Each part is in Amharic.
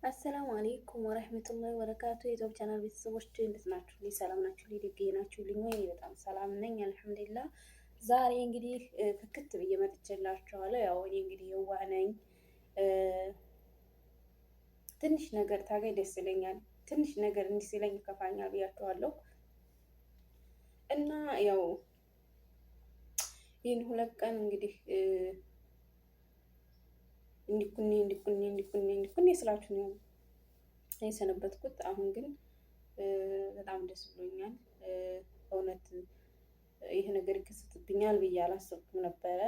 አሰላሙ አሌይኩም ወረህመቱላሂ ወበረካቱ። የኢትዮፕ ቻናል ቤተሰቦች እንዴት ናችሁ? ሰላም ናችሁ? ደግ ናችሁልኝ ወይ? በጣም ሰላም ነኝ አልሐምዱሊላህ። ዛሬ እንግዲህ ፍክት ብዬ መጥቼላችኋለሁ። ያው እኔ እንግዲህ የዋህ ነኝ። ትንሽ ነገር ታገኝ ደስ ይለኛል፣ ትንሽ ነገር እንዲህ ሲለኝ ይከፋኛል ብያችኋለሁ። እና ያው ይህን 2 ቀን እንግዲህ እንዲኩኔ ስላችሁ ነው የሰነበትኩት። አሁን ግን በጣም ደስ ብሎኛል። እውነት ይህ ነገር ይከሰትብኛል ብዬ አላሰብኩም ነበረ።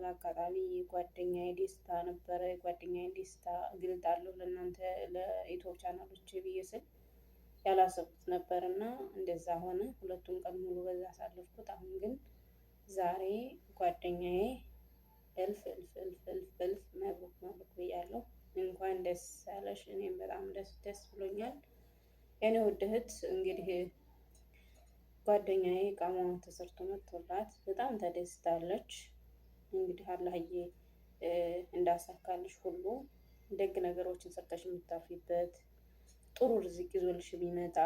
በአጋጣሚ ጓደኛዬ ደስታ ነበረ። የጓደኛዬ ደስታ እገልጣለሁ ለእናንተ ለዩቲዩብ ቻናሎች ብዬ ስል ያላሰብኩት ነበር እና እንደዛ ሆነ። 2ቱን ቀን ሙሉ በዛ አሳለፍኩት። አሁን ግን ዛሬ ጓደኛዬ እልፍ መብሩክ ብያለሁ። እንኳን ደስ አለሽ። እኔም በጣም ደስ ብሎኛል። የኔ ውድ እህት እንግዲህ ጓደኛዬ ቃሟን ተሰርቶ መጥቶላት በጣም ተደስታለች። እንግዲህ አላህዬ እንዳሳካልሽ ሁሉ ደግ ነገሮችን ሰርተሽ የምታርፊበት ጥሩ ርዝቅ ይዞልሽ የሚመጣ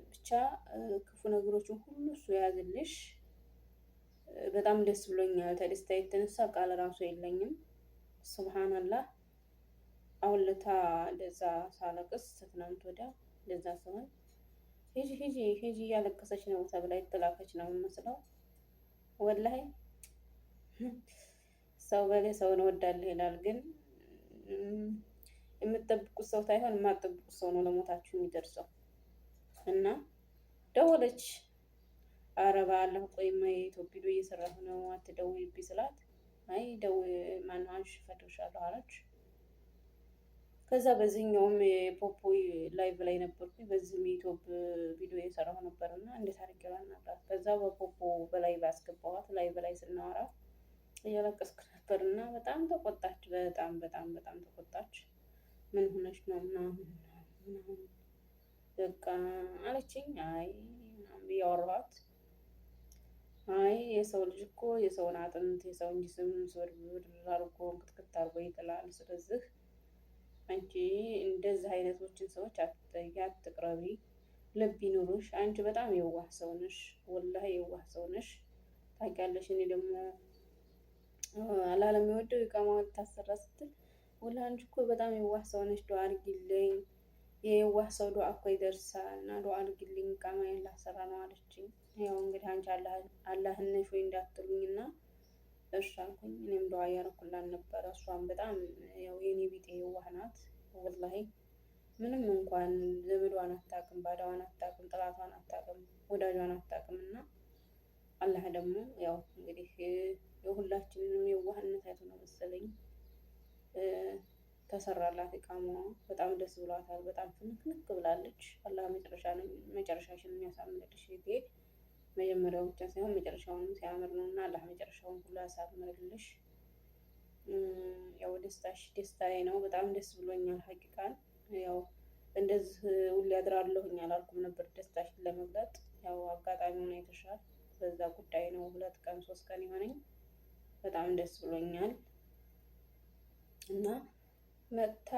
ብቻ ክፉ ነገሮችን ሁሉ እሱ የያዝልሽ። በጣም ደስ ብሎኛል። ተደስታ የተነሳ ቃል ራሱ የለኝም። ሱብሃንአላህ። አሁን ለታ እንደዛ ሳለቅስ ትናንት ወዲያ እንደዛ ሲሆን ሂጂ እያለቀሰች ነው ተብላ የተላከች ነው የምመስለው። ወላሂ ሰው በሌ ሰውን እወዳለሁ ይላል፣ ግን የምትጠብቁት ሰው ሳይሆን የማትጠብቁት ሰው ነው ለሞታችሁ የሚደርሰው። እና ደወለች። አረ በአላህ ቆይማ የኢትዮፕ ቪዲዮ እየሰራሁ ነው አትደውይብኝ ስላት፣ አይ ማነው አንቺ ፈትሻለሁ አለች። ከዛ በዚህኛውም የፖፖ ላይቭ ላይ ነበርኩኝ። በዚህም የኢትዮፕ ቪዲዮ እየሰራሁ ነበርና እንዴት አድርጌ ባናግራት። ከዛ በፖፖ በላይ ባስገባኋት ላይቭ ላይ ስናወራ እያለቀስኩ ነበርና በጣም ተቆጣች። በጣም ተቆጣች። ምን ሆነሽ ነው ምናምን በቃ አለችኝ። አይ እያወራኋት አይ የሰው ልጅ እኮ የሰውን አጥንት የሰውን ጅስም ስብርብር አድርጎ እንክትክት አድርጎ ይጥላል። ስለዚህ አንቺ እንደዚህ አይነቶችን ሰዎች አትጠጊ፣ አትቅረቢ፣ ልብ ይኑርሽ። አንቺ በጣም የዋህ ሰው ነሽ፣ ወላሂ የዋህ ሰው ነሽ። ታውቂያለሽ። እኔ ደግሞ አላለም የወደው የቃማው ታሰራ ስትል ወላሂ አንቺ እኮ በጣም የዋህ ሰው ነሽ፣ ዱአ አድርጊልኝ፣ የዋህ ሰው ዱአ እኮ ይደርሳል እና ዱአ አድርጊልኝ ቃማዬን ላሰራ ነው አለችኝ። ያው እንግዲህ አንቺ አላህን ነሽ ወይ እንዳትሉኝና እሺ አልኩኝ። እኔም ዱአ እያደረኩላት ነበረ። እሷም በጣም ያው የኔ ቢጤ የዋህ ናት ወላሂ። ምንም እንኳን ዘመዷን አታውቅም፣ ባዳዋን አታውቅም፣ ጥላቷን አታውቅም፣ ወዳጇን አታውቅም። እና አላህ ደግሞ ያው እንግዲህ የሁላችንንም የዋህነት አይቶ ነው መሰለኝ ተሰራላት። ኢቃማዋ በጣም ደስ ብሏታል። በጣም ፍንክንክ ብላለች። አላህ መጨረሻሽን የሚያሳምርልሽ ይሄ መጀመሪያው ብቻ ሳይሆን መጨረሻውንም ሲያምር ነው እና አላህ መጨረሻውን ሁሉ ያሳምርልሽ። ያው ደስታሽ ደስታዬ ነው። በጣም ደስ ብሎኛል ሀቂቃን። ያው እንደዚህ ውል ያድራለሁኝ አላልኩም ነበር ደስታሽን ለመግለጥ። ያው አጋጣሚውን አይተሻል። በዛ ጉዳይ ነው 2 ቀን 3 ቀን የሆነኝ። በጣም ደስ ብሎኛል። እና መታ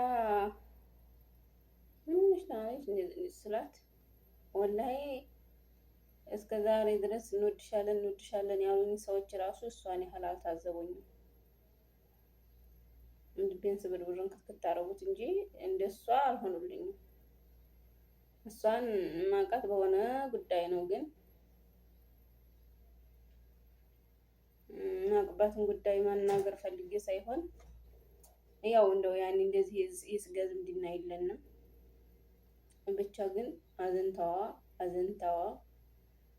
ምንሽ ታለች ስላት ወላሂ እስከ ዛሬ ድረስ እንወድሻለን ያሉኝ ሰዎች ራሱ እሷን ያህል አልታዘቡኝም። ቢያንስ ብርብርን ክትክት አደረጉት እንጂ እንደሷ አልሆኑልኝም። እሷን ማውቃት በሆነ ጉዳይ ነው፣ ግን ማቅባትን ጉዳይ ማናገር ፈልጌ ሳይሆን ያው እንደው ያኔ እንደዚህ የስጋ ዝምድና የለንም። ብቻ ግን አዘንታዋ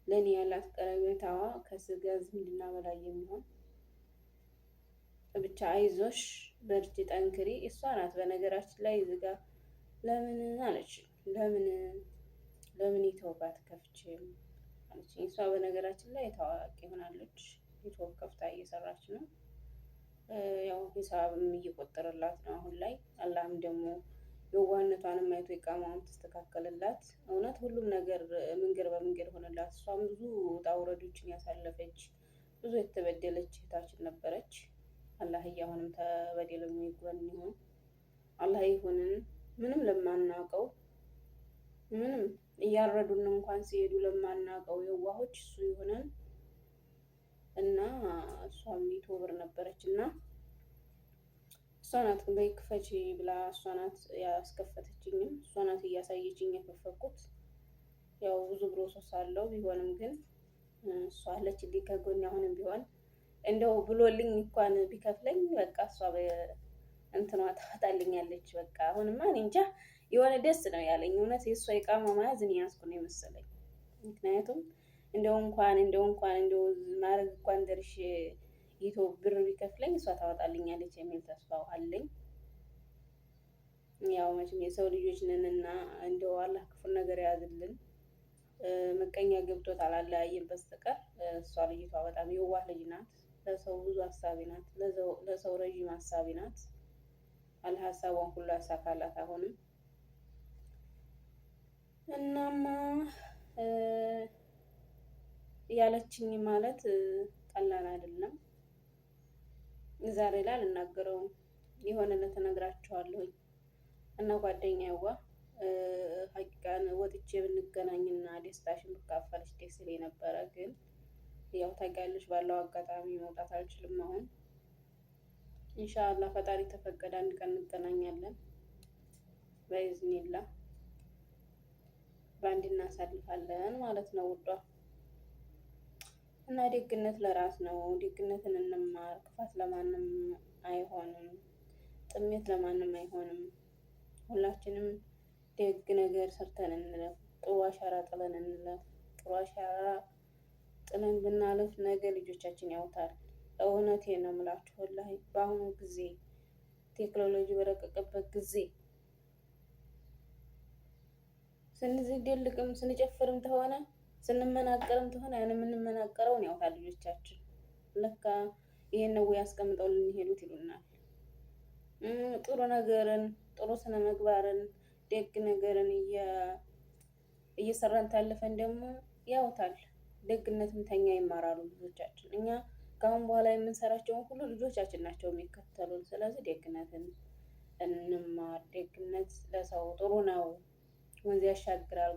ለኔ ያላት ቀረቤታዋ ከስጋ ዝምድና በላይ የሚሆን ብቻ አይዞሽ፣ በርቺ፣ ጠንክሪ። እሷ ናት በነገራችን ላይ ዝጋ ለምን አለች። ለምን ኢትዮፕ አትከፍቺም አለች። እሷ በነገራችን ላይ ታዋቂ ሆናለች። ኢትዮፕ ከፍታ እየሰራች ነው። ያው ሂሳብም እየቆጠረላት ነው አሁን ላይ። አላህም ደግሞ የዋህነቷንም አይቶ ኢቃማዋን ተስተካከለላት። እውነት ሁሉም ነገር መንገድ ሆነላት። እሷም ብዙ ውጣ ውረዶችን ያሳለፈች ብዙ የተበደለች እህታችን ነበረች። አላህዬ አሁንም ተበደለኞች ጎን ይሁን። አላህ ይሁንን። ምንም ለማናውቀው ምንም እያረዱን እንኳን ሲሄዱ ለማናውቀው የዋሆች እሱ ይሁነን እና እሷም ዩቱበር ነበረች እና እሷ ናት በይ ክፈቺ ብላ እሷ ናት ያስከፈተችኝም እሷ ናት እያሳየችኝ የከፈትኩት። ያው ብዙ ፕሮሰስ አለው ቢሆንም ግን እሷ አለችልኝ ከጎን አሁንም ቢሆን እንደው ብሎልኝ እንኳን ቢከፍለኝ በቃ እሷ እንትኗ ታወጣልኛለች። በቃ አሁንማ እኔ እንጃ የሆነ ደስ ነው ያለኝ እውነት የእሷ የቃማ መያዝ እኔ ያዝኩ ነው የመሰለኝ። ምክንያቱም እንደው ማድረግ እንኳን ደርሼ ይቶ ብር ቢከፍለኝ እሷ ታወጣልኛለች የሚል ተስፋው አለኝ። ያው መቼም የሰው ልጆች ነንና እንደው አላህ ክፉን ነገር ያዝልን። ምቀኛ ገብቶት አላለያየን በስተቀር እሷ ልጅቷ በጣም የዋህ ልጅ ናት። ለሰው ብዙ ሀሳቢ ናት። ለሰው ረዥም ሀሳቢ ናት። አላህ ሀሳቧን ሁሉ ያሳካላት። አሁንም እናማ ያለችኝ ማለት ቀላል አይደለም። ዛሬ ላይ አልናገረውም የሆነ ለተነግራቸዋለሁኝ እና ጓደኛዬዋ ሀቂቃን ወጥቼ ብንገናኝና ደስታሽን ብካፈልሽ ደስ ይለኝ ነበረ። ግን ያው ታውቂያለሽ ባለው አጋጣሚ መውጣት አልችልም። አሁን ኢንሻአላህ ፈጣሪ ተፈቀደ አንድ ቀን እንገናኛለን በኢዝኒላ በአንድ እናሳልፋለን ማለት ነው ውዷ። እና ደግነት ለራስ ነው። ደግነትን እንማር። ክፋት ለማንም አይሆንም። ጥሜት ለማንም አይሆንም። ሁላችንም ደግ ነገር ሰርተን እንለፍ። ጥሩ አሻራ ጥለን እንለፍ። ጥሩ አሻራ ጥለን ብናለፍ ነገ ልጆቻችን ያውታል። እውነቴን ነው የምላችሁ ወላሂ በአሁኑ ጊዜ ቴክኖሎጂ በረቀቀበት ጊዜ ስንዝደልቅም ስንጨፍርም ተሆነ ስንመናቀርም ተሆነ ያን የምንመናቀረውን ያውታል ልጆቻችን። ለካ ይሄን ነው ያስቀምጠው ልንሄዱት ይሉናል። ጥሩ ነገርን ጥሩ ስነ ምግባርን ደግ ነገርን እየሰራን ታልፈን ደግሞ ያውታል። ደግነትን ተኛ ይማራሉ ልጆቻችን። እኛ ከአሁን በኋላ የምንሰራቸውን ሁሉ ልጆቻችን ናቸው የሚከተሉን። ስለዚህ ደግነትን እንማር። ደግነት ለሰው ጥሩ ነው። ወንዝ ያሻግራል፣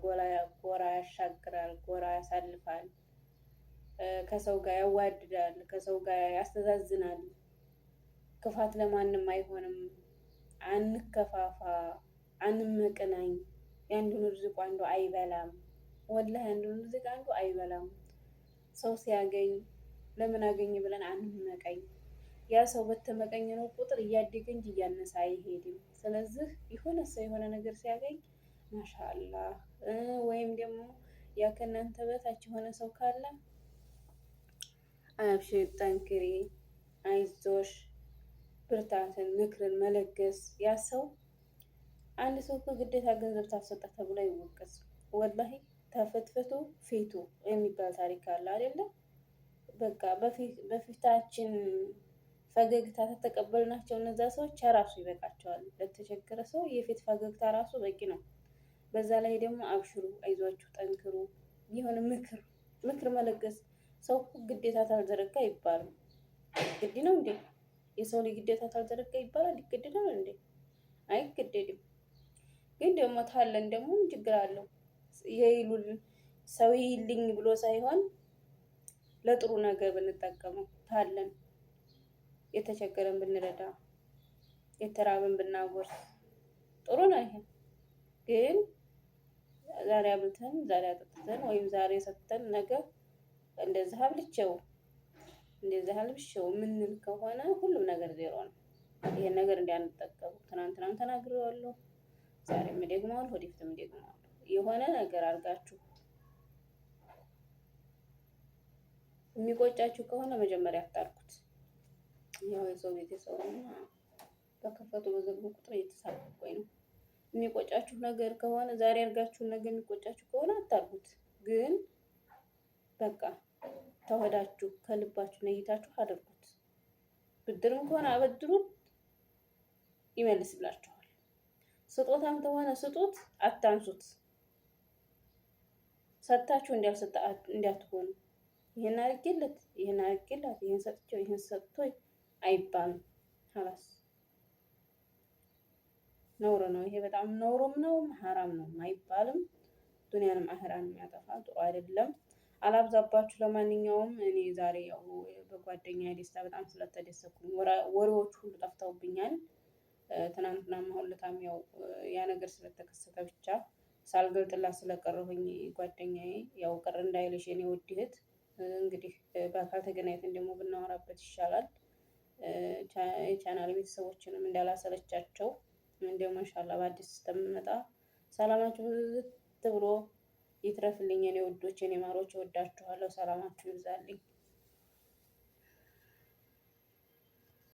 ጎራ ያሻግራል፣ ጎራ ያሳልፋል፣ ከሰው ጋር ያዋድዳል፣ ከሰው ጋር ያስተዛዝናል። ክፋት ለማንም አይሆንም። አንከፋፋ፣ አንመቅናኝ። የአንዱን ርዝቅ አንዱ አይበላም። ወላሂ የአንዱን ርዝቅ አንዱ አይበላም። ሰው ሲያገኝ ለምን አገኘ ብለን አንመቀኝ። ያ ሰው በተመቀኝ ነው ቁጥር እያደገ እንጂ እያነሰ አይሄድም። ስለዚህ የሆነ ሰው የሆነ ነገር ሲያገኝ ማሻአላህ ወይም ደግሞ ያ ከእናንተ በታች የሆነ ሰው ካለ አብሽር፣ ጠንክሪ፣ አይዞሽ ብርታትን ምክርን መለገስ። ያ ሰው አንድ ሰው እኮ ግዴታ ገንዘብ ታሰጠ ተብሎ አይወቀስ። ወላሂ ተፈትፈቱ ፊቱ የሚባል ታሪክ አለ አይደለም? በቃ በፊታችን ፈገግታ ተተቀበልናቸው እነዛ ሰዎች ራሱ ይበቃቸዋል። ለተቸገረ ሰው የፊት ፈገግታ ራሱ በቂ ነው። በዛ ላይ ደግሞ አብሽሩ፣ አይዟችሁ፣ ጠንክሩ የሆነ ምክር መለገስ። ሰው ግዴታ ታልዘረጋ አይባልም። ግድ ነው እንዴ? የሰው ልጅ ግዴታ ታልዘረጋ ይባላል? ይገደዳል እንዴ? አይገደድም። ግን ደግሞ ታለን ደግሞ ችግር አለው። የይሉን ሰው ይልኝ ብሎ ሳይሆን ለጥሩ ነገር ብንጠቀመው ታለን የተቸገረን ብንረዳ የተራበን ብናጎርስ ጥሩ ነው። ይሄ ግን ዛሬ አብልተን ዛሬ አጠጥተን ወይም ዛሬ ሰጥተን ነገ እንደዚህ አብልቼው እንደዚህ አልብሼው የምንል ከሆነ ሁሉም ነገር ዜሮ ነው። ይሄን ነገር እንዳንጠቀሙ ትናንትናም ተናግሬዋለሁ፣ ዛሬም እደግመዋለሁ፣ ወደፊትም እደግመዋለሁ። የሆነ ነገር አድርጋችሁ የሚቆጫችሁ ከሆነ መጀመሪያ አታርኩት። ያው የሰው ቤተሰቡና በከፈቱ በዘጉ ቁጥር እየተሳቀቁኝ ነው። የሚቆጫችሁ ነገር ከሆነ ዛሬ አድርጋችሁ ነገ የሚቆጫችሁ ከሆነ አታርጉት። ግን በቃ ተወዳችሁ ከልባችሁ ነይታችሁ አድርጉት። ብድርም ከሆነ አበድሩት፣ ይመልስላችኋል። ስጦታም ከሆነ ስጡት፣ አታንሱት። ሰጥታችሁ እንዳትሆኑ። ይሄን አድርጌለት፣ ይሄን አድርጌላት፣ ይሄን ሰጥቼው፣ ይሄን ሰጥቶኝ አይባልም። ሀላስ ነውር ነው ይሄ። በጣም ነውሩም ነው ሀራም ነው አይባልም። ዱንያንም አህራንም ያጠፋል። ጥሩ አይደለም። አላብዛባችሁ። ለማንኛውም እኔ ዛሬ ያው በጓደኛ ደስታ በጣም ስለተደሰኩኝ ወሬዎቹ ሁሉ ጠፍተውብኛል። ትናንትናም አሁን ለታም ያው ያ ነገር ስለተከሰተ ብቻ ሳልገልጥላት ስለቀረሁኝ ጓደኛዬ ያው ቅር እንዳይልሽ የኔ ውድ እህት፣ እንግዲህ በአካል ተገናኝተን ደግሞ ብናወራበት ይሻላል። የቻናል ቤተሰቦችንም እንዳላሰለቻቸው እንዲያው ማሻአላ በአዲስ እስከምመጣ ሰላማችሁ ብዝት ብሎ ይትረፍልኝ የኔ ውዶች፣ የኔ ማሮች፣ እወዳችኋለሁ። ሰላማችሁ ይብዛልኝ።